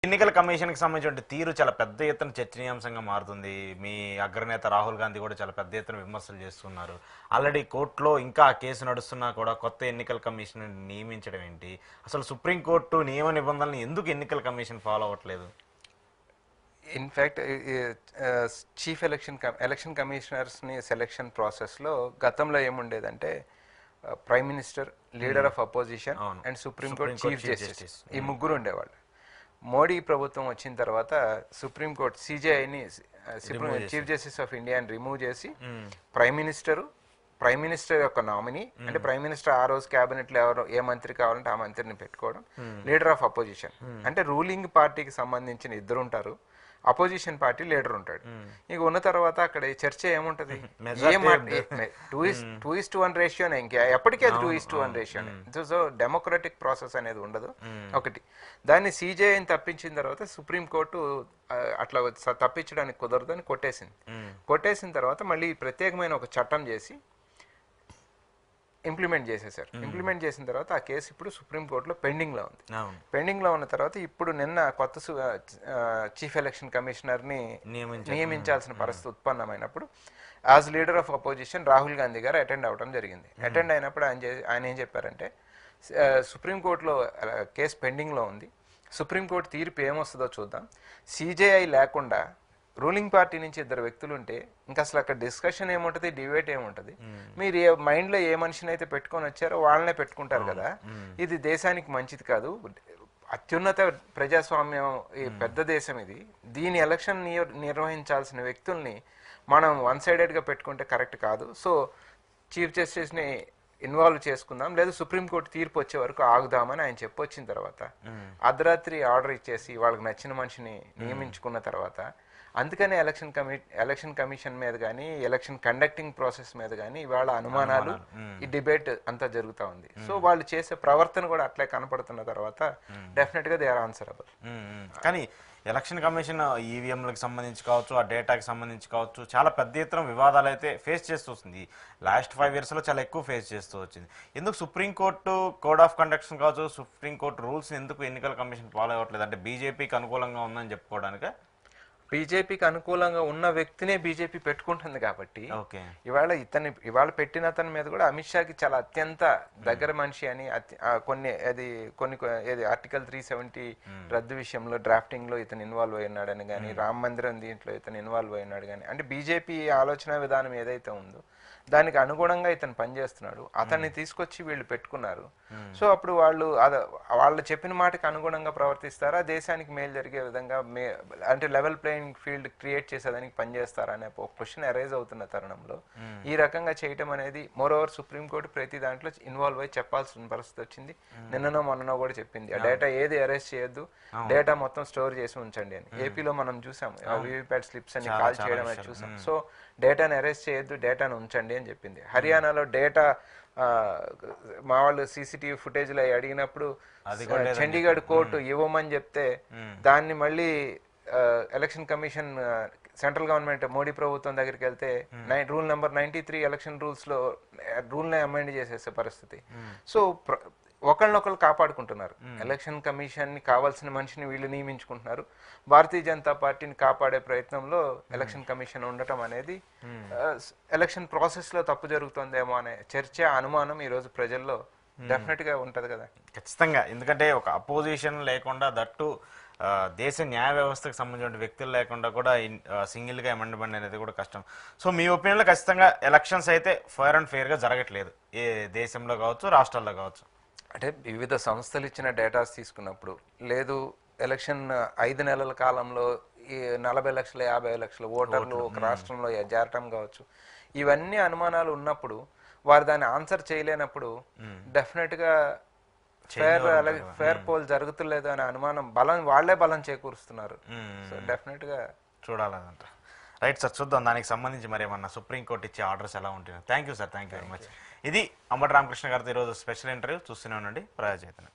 ఎన్నికల కమిషన్కి సంబంధించిన తీరు చాలా పెద్ద ఎత్తున చర్చనీయాంశంగా మారుతుంది. మీ అగ్రనేత రాహుల్ గాంధీ కూడా చాలా పెద్ద ఎత్తున విమర్శలు చేస్తున్నారు. ఆల్రెడీ కోర్టులో ఇంకా ఆ కేసు నడుస్తున్నా కూడా కొత్త ఎన్నికల కమిషన్ నియమించడం ఏంటి, అసలు సుప్రీంకోర్టు నియమ నిబంధనలను ఎందుకు ఎన్నికల కమిషన్ ఫాలో అవ్వట్లేదు? ఇన్ఫ్యాక్ట్ చీఫ్ ఎలక్షన్ కమిషనర్స్ని సెలెక్షన్ ప్రాసెస్లో గతంలో ఏముండేదంటే prime minister, leader of opposition and supreme court chief justice ఈ ముగ్గురు ఉండేవాళ్ళు. మోడీ ప్రభుత్వం వచ్చిన తర్వాత సుప్రీంకోర్టు సిజేఐని చీఫ్ జస్టిస్ ఆఫ్ ఇండియాని రిమూవ్ చేసి ప్రైమ్ మినిస్టర్ యొక్క నామినీ అంటే ప్రైమ్ మినిస్టర్ ఆ రోజు క్యాబినెట్లో ఎవరు ఏ మంత్రి కావాలంటే ఆ మంత్రిని పెట్టుకోవడం, లీడర్ ఆఫ్ అపోజిషన్ అంటే రూలింగ్ పార్టీకి సంబంధించిన ఇద్దరు ఉంటారు, అపోజిషన్ పార్టీ లీడర్ ఉంటాడు. ఇక ఉన్న తర్వాత అక్కడ చర్చ ఏముంటది, 2:1 రేషియోనే, ఇంకా ఎప్పటికీ అది 2:1 రేషియోనే. సో డెమోక్రటిక్ ప్రాసెస్ అనేది ఉండదు. ఒకటి దాన్ని సిజేఐని తప్పించిన తర్వాత సుప్రీంకోర్టు అట్లా తప్పించడానికి కుదరదని కొట్టేసిన తర్వాత మళ్ళీ ప్రత్యేకమైన ఒక చట్టం చేసి ఇంప్లిమెంట్ చేసేసారు. ఇంప్లిమెంట్ చేసిన తర్వాత ఆ కేసు ఇప్పుడు సుప్రీంకోర్టులో పెండింగ్లో ఉంది. పెండింగ్లో ఉన్న తర్వాత ఇప్పుడు నిన్న కొత్త చీఫ్ ఎలక్షన్ కమిషనర్ని నియమించాల్సిన పరిస్థితి ఉత్పన్నమైనప్పుడు as leader of opposition Rahul Gandhi గారు అటెండ్ అవ్వడం జరిగింది. అటెండ్ అయినప్పుడు ఆయన ఏం చెప్పారంటే సుప్రీంకోర్టులో కేసు పెండింగ్లో ఉంది, సుప్రీంకోర్టు తీర్పు ఏమొస్తుందో చూద్దాం, సిజేఐ లేకుండా రూలింగ్ పార్టీ నుంచి ఇద్దరు వ్యక్తులు ఉంటే ఇంకా అసలు అక్కడ డిస్కషన్ ఏముంటుంది, డిబేట్ ఏముంటుంది, మీరు మైండ్లో ఏ మనిషిని అయితే పెట్టుకొని వచ్చారో వాళ్ళనే పెట్టుకుంటారు కదా, ఇది దేశానికి మంచిది కాదు. అత్యున్నత ప్రజాస్వామ్యం ఈ పెద్ద దేశం ఇది, దీని ఎలక్షన్ నిర్వహించాల్సిన వ్యక్తుల్ని మనం వన్ సైడెడ్గా పెట్టుకుంటే కరెక్ట్ కాదు. సో చీఫ్ జస్టిస్ని ఇన్వాల్వ్ చేసుకుందాం, లేదా సుప్రీంకోర్టు తీర్పు వచ్చే వరకు ఆగుదామని ఆయన చెప్పొచ్చిన తర్వాత అర్ధరాత్రి ఆర్డర్ ఇచ్చేసి వాళ్ళకి నచ్చిన మనిషిని నియమించుకున్న తర్వాత అందుకనే ఎలక్షన్ కమిషన్ మీద కానీ ఎలక్షన్ కండక్టింగ్ ప్రాసెస్ మీద కానీ ఇవాళ అనుమానాలు, ఈ డిబేట్ అంతా జరుగుతూ ఉంది. సో వాళ్ళు చేసే ప్రవర్తన కూడా అట్లే కనపడుతున్న తర్వాత డెఫినెట్ గా దే ఆర్ ఆన్సరబుల్. కానీ ఎలక్షన్ కమిషన్ ఈవీఎంలకు సంబంధించి కావచ్చు, ఆ డేటాకి సంబంధించి కావచ్చు, చాలా పెద్ద ఎత్తున వివాదాలు అయితే ఫేస్ చేస్తూ వస్తుంది. లాస్ట్ 5 yearsలో చాలా ఎక్కువ ఫేస్ చేస్తూ వచ్చింది. ఎందుకు సుప్రీంకోర్టు కోడ్ ఆఫ్ కండక్ట్స్ కావచ్చు, సుప్రీంకోర్టు రూల్స్ ఎందుకు ఎన్నికల కమిషన్ ఫాలో అవ్వట్లేదు? అంటే బీజేపీకి అనుకూలంగా ఉందని చెప్పుకోవడానికి? బీజేపీకి అనుకూలంగా ఉన్న వ్యక్తినే బీజేపీ పెట్టుకుంటుంది కాబట్టి ఇవాళ పెట్టిన అతని మీద కూడా అమిత్ షాకి చాలా అత్యంత దగ్గర మనిషి అని కొన్ని ఆర్టికల్ 370 రద్దు విషయంలో డ్రాఫ్టింగ్ లో ఇతను ఇన్వాల్వ్ అయినాడని కానీ, రామ్ మందిరం దీంట్లో ఇతను ఇన్వాల్వ్ అయినాడు కానీ, అంటే బీజేపీ ఆలోచన విధానం ఏదైతే ఉందో దానికి అనుగుణంగా ఇతను పనిచేస్తున్నాడు. అతన్ని తీసుకొచ్చి వీళ్ళు పెట్టుకున్నారు. సో అప్పుడు వాళ్ళు చెప్పిన మాటకి అనుగుణంగా ప్రవర్తిస్తారా, దేశానికి మేలు జరిగే విధంగా అంటే లెవెల్ ప్లేయింగ్ ఫీల్డ్ క్రియేట్ చేసేదానికి పనిచేస్తారా అనే ఒక క్వశ్చన్ అరైజ్ అవుతున్న తరుణంలో ఈ రకంగా చేయటం అనేది, మోర్ ఓవర్ సుప్రీంకోర్టు ప్రతి దాంట్లో ఇన్వాల్వ్ అయి చెప్పాల్సిన పరిస్థితి వచ్చింది. నిన్ననో మొన్ననో కూడా చెప్పింది ఆ డేటా ఏది అరెస్ట్ చేయొద్దు, డేటా మొత్తం స్టోర్ చేసి ఉంచండి అని. ఏపీలో మనం చూసాం వీవీప్యాట్ స్లిప్స్ అని కాల్ చేయడం అని చూసాం. సో డేటాను అరెస్ట్ చేయొద్దు, డేటాను ఉంచండి అని చెప్పింది. హర్యానాలో డేటా మా వాళ్ళు సీసీటీవీ ఫుటేజ్లో అడిగినప్పుడు చండీగఢ్ కోర్టు ఇవ్వమని చెప్తే దాన్ని మళ్ళీ election commission central government Modi ప్రభుత్వం దగ్గరికి వెళ్తే రూల్ నెంబర్ 93 ఎలక్షన్ రూల్నే అమెండ్ చేసేసే పరిస్థితి. సో ఒకళ్ళనొకళ్ళు కాపాడుకుంటున్నారు. ఎలక్షన్ కమిషన్ ని కావాల్సిన మనిషిని వీళ్ళు నియమించుకుంటున్నారు. భారతీయ జనతా పార్టీని కాపాడే ప్రయత్నంలో ఎలక్షన్ కమిషన్ ఉండటం అనేది ఎలక్షన్ ప్రాసెస్ లో తప్పు జరుగుతుందేమో అనే చర్చ, అనుమానం ఈ రోజు ప్రజల్లో డెఫినెట్ గా ఉంటది కదా. ఖచ్చితంగా. ఎందుకంటే ఒక అపోజిషన్ లేకుండా, దట్టు దేశ న్యాయ వ్యవస్థకు సంబంధించిన వ్యక్తులు లేకుండా కూడా సింగిల్ గా అమెండ్మెంట్ అనేది కూడా కష్టం. సో మీ ఒపీనియన్లో ఖచ్చితంగా ఎలక్షన్స్ అయితే ఫైర్ అండ్ ఫెయిర్ గా జరగట్లేదు, ఏ దేశంలో కావచ్చు, రాష్ట్రాల్లో కావచ్చు. అంటే వివిధ సంస్థలు ఇచ్చిన డేటాస్ తీసుకున్నప్పుడు, లేదు ఎలక్షన్ 5 నెలల కాలంలో ఈ 40 లక్షల 50 లక్షల ఓటర్లు ఒక రాష్ట్రంలో చేరటం కావచ్చు, ఇవన్నీ అనుమానాలు ఉన్నప్పుడు వారు దాన్ని ఆన్సర్ చేయలేనప్పుడు డెఫినెట్ గా ఫేర్ పోల్ జరుగుతులేదు అనే అనుమానం వాళ్లే బలం చేకూరుస్తున్నారు. సో డెఫినెట్ గా చూడాలంట. రైట్ సార్, చూద్దాం దానికి సంబంధించి మరి ఏమన్నా సుప్రీంకోర్టు ఇచ్చే ఆర్డర్స్ ఎలా ఉంటాయి. Thank you sir, thank you very much. ఇది అంబటి రామకృష్ణ గారితో ఈరోజు స్పెషల్ ఇంటర్వ్యూ. చూస్తూనే ఉండండి ప్రజా చైతన్యం.